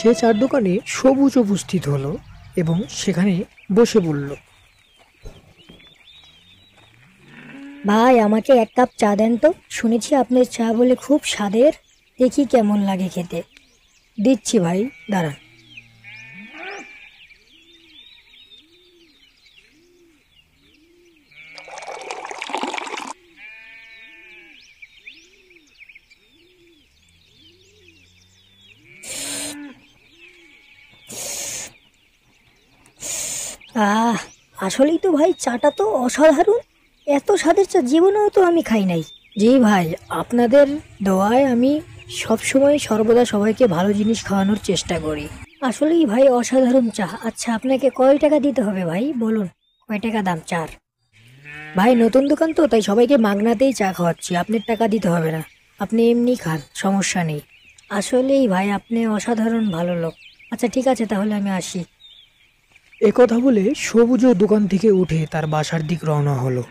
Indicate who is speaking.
Speaker 1: সে চার দোকানে সবুজ উপস্থিত হলো এবং সেখানে বসে পড়ল।
Speaker 2: ভাই, আমাকে এক কাপ চা দেন তো। শুনেছি আপনার চা বলে খুব স্বাদের। দেখি কেমন লাগে খেতে।
Speaker 1: দিচ্ছি ভাই, দাঁড়ান।
Speaker 2: আহ, আসলেই তো ভাই, চাটা তো অসাধারণ। এত স্বাদের চা জীবনেও তো আমি খাই নাই।
Speaker 1: জি ভাই, আপনাদের দোয়ায় আমি সবসময় সর্বদা সবাইকে ভালো জিনিস খাওয়ানোর চেষ্টা করি।
Speaker 2: আসলেই ভাই অসাধারণ চা। আচ্ছা, আপনাকে কয় টাকা দিতে হবে ভাই, বলুন। কয় টাকা দাম চার?
Speaker 1: ভাই নতুন দোকান তো, তাই সবাইকে মাগনাতেই চা খাওয়াচ্ছি, আপনার টাকা দিতে হবে না, আপনি এমনি খান, সমস্যা নেই।
Speaker 2: আসলেই ভাই, আপনি অসাধারণ ভালো লোক। আচ্ছা ঠিক আছে, তাহলে আমি আসি।
Speaker 1: একথা বলে সবুজও দোকান থেকে উঠে তার বাসার দিক রওনা হলো।